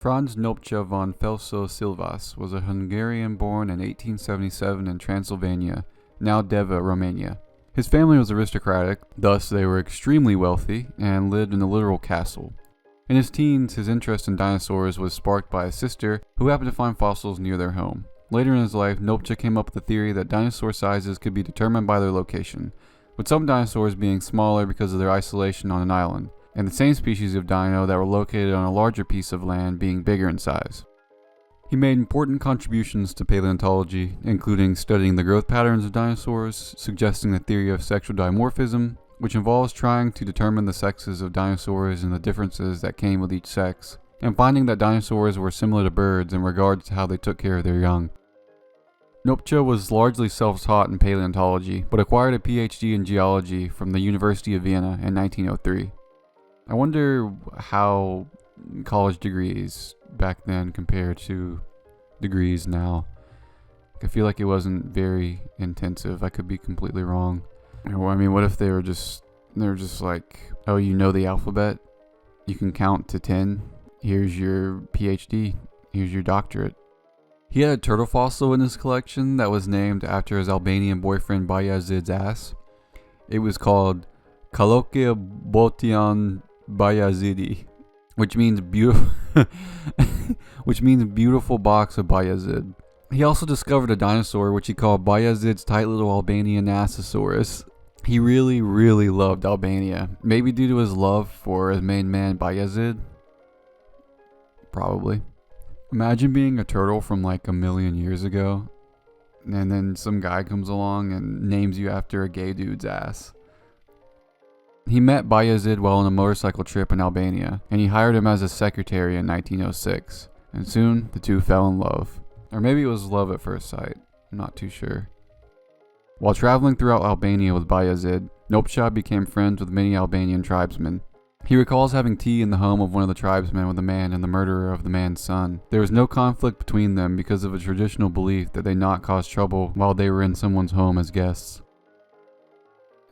Franz Nopcha von Felso-Silvas was a Hungarian born in 1877 in Transylvania, now Deva, Romania. His family was aristocratic, thus they were extremely wealthy and lived in a literal castle. In his teens, his interest in dinosaurs was sparked by a sister who happened to find fossils near their home. Later in his life, Nopcha came up with the theory that dinosaur sizes could be determined by their location, with some dinosaurs being smaller because of their isolation on an island, and the same species of dino that were located on a larger piece of land being bigger in size. He made important contributions to paleontology, including studying the growth patterns of dinosaurs, suggesting the theory of sexual dimorphism, which involves trying to determine the sexes of dinosaurs and the differences that came with each sex, and finding that dinosaurs were similar to birds in regards to how they took care of their young. Nopcha was largely self-taught in paleontology, but acquired a PhD in geology from the University of Vienna in 1903. I wonder how college degrees back then compared to degrees now. I feel like it wasn't very intensive. I could be completely wrong. Or, I mean, what if they were just like, oh, you know the alphabet? You can count to 10. Here's your PhD. Here's your doctorate. He had a turtle fossil in his collection that was named after his Albanian boyfriend Bajazid's ass. It was called Kalokia Botian Bajazidi, which means beautiful box of Bajazid. He also discovered a dinosaur which he called Bajazid's tight little Albanian assosaurus. He really, really loved Albania. Maybe due to his love for his main man Bajazid. Probably. Imagine being a turtle from like a million years ago, and then some guy comes along and names you after a gay dude's ass. He met Bajazid while on a motorcycle trip in Albania, and he hired him as a secretary in 1906, and soon the two fell in love. Or maybe it was love at first sight, I'm not too sure. While traveling throughout Albania with Bajazid, Nopcha became friends with many Albanian tribesmen. He recalls having tea in the home of one of the tribesmen with the man and the murderer of the man's son. There was no conflict between them because of a traditional belief that they not cause trouble while they were in someone's home as guests.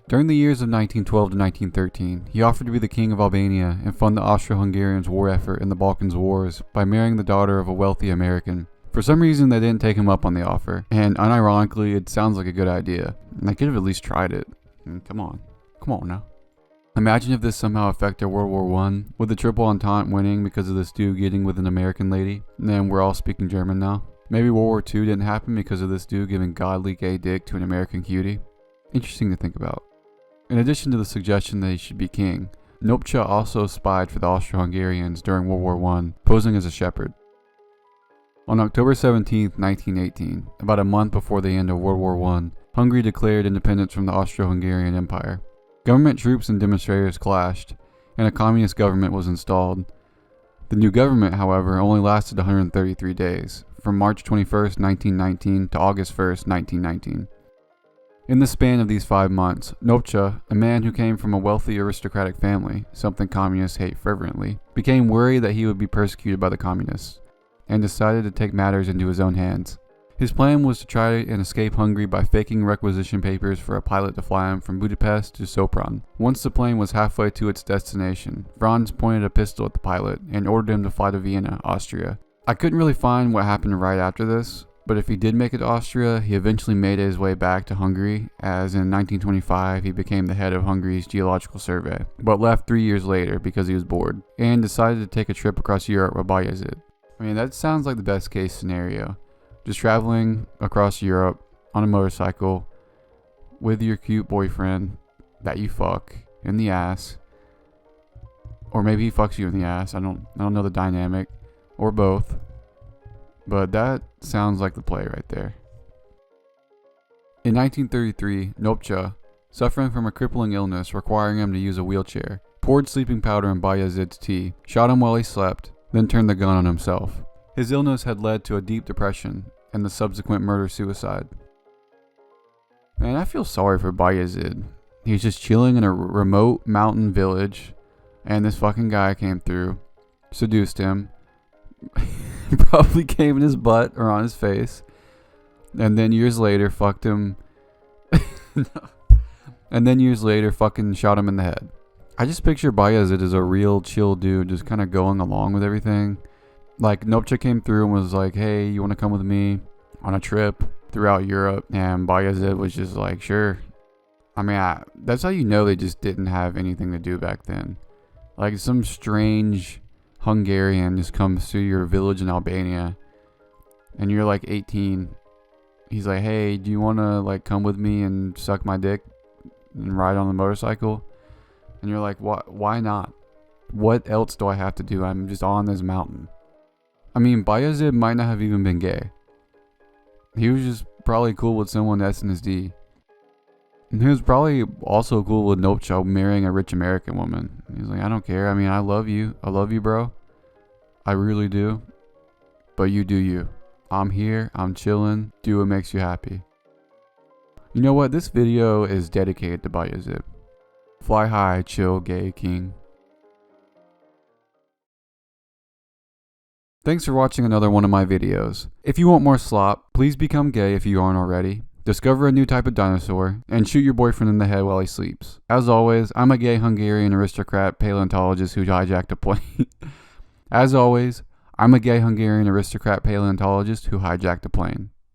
During the years of 1912 to 1913, he offered to be the king of Albania and fund the Austro-Hungarians' war effort in the Balkans Wars by marrying the daughter of a wealthy American. For some reason, they didn't take him up on the offer, and unironically, it sounds like a good idea. They could have at least tried it. Come on now. Imagine if this somehow affected World War I, with the Triple Entente winning because of this dude getting with an American lady, and then we're all speaking German now. Maybe World War II didn't happen because of this dude giving godly gay dick to an American cutie. Interesting to think about. In addition to the suggestion that he should be king, Nopcha also spied for the Austro-Hungarians during World War I, posing as a shepherd. On October 17, 1918, about a month before the end of World War I, Hungary declared independence from the Austro-Hungarian Empire. Government troops and demonstrators clashed, and a communist government was installed. The new government, however, only lasted 133 days, from March 21, 1919 to August 1, 1919. In the span of these 5 months, Nopcha, a man who came from a wealthy aristocratic family, something communists hate fervently, became worried that he would be persecuted by the communists, and decided to take matters into his own hands. His plan was to try and escape Hungary by faking requisition papers for a pilot to fly him from Budapest to Sopron. Once the plane was halfway to its destination, Franz pointed a pistol at the pilot and ordered him to fly to Vienna, Austria. I couldn't really find what happened right after this, but if he did make it to Austria, he eventually made his way back to Hungary, as in 1925 he became the head of Hungary's Geological Survey, but left 3 years later because he was bored, and decided to take a trip across Europe with Bajazid. I mean, that sounds like the best case scenario. Just traveling across Europe on a motorcycle with your cute boyfriend that you fuck in the ass, or maybe he fucks you in the ass. I don't know the dynamic, or both, but that sounds like the play right there. In 1933, Nopcha, suffering from a crippling illness requiring him to use a wheelchair, poured sleeping powder in Bajazid's tea, shot him while he slept, then turned the gun on himself. His illness had led to a deep depression and the subsequent murder-suicide. Man, I feel sorry for Bajazid. He was just chilling in a remote mountain village, and this fucking guy came through, seduced him, probably came in his butt or on his face, and then years later fucked him, and then years later fucking shot him in the head. I just picture Bajazid as a real chill dude, just kind of going along with everything. Like, Nopcha came through and was like, hey, you want to come with me on a trip throughout Europe? And Bajazid was just like, sure. I mean, that's how you know they just didn't have anything to do back then. Like, some strange Hungarian just comes to your village in Albania, and you're like 18. He's like, hey, do you want to like come with me and suck my dick and ride on the motorcycle? And you're like, why not? What else do I have to do? I'm just on this mountain. I mean, Bajazid might not have even been gay. He was just probably cool with someone SNSD. And he was probably also cool with Nopcha marrying a rich American woman. He's like, I don't care. I mean, I love you. I love you, bro. I really do. But you do you. I'm here. I'm chilling. Do what makes you happy. You know what? This video is dedicated to Bajazid. Fly high, chill, gay king. Thanks for watching another one of my videos. If you want more slop, please become gay if you aren't already. Discover a new type of dinosaur, and shoot your boyfriend in the head while he sleeps. As always, I'm a gay Hungarian aristocrat paleontologist who hijacked a plane. As always, I'm a gay Hungarian aristocrat paleontologist who hijacked a plane.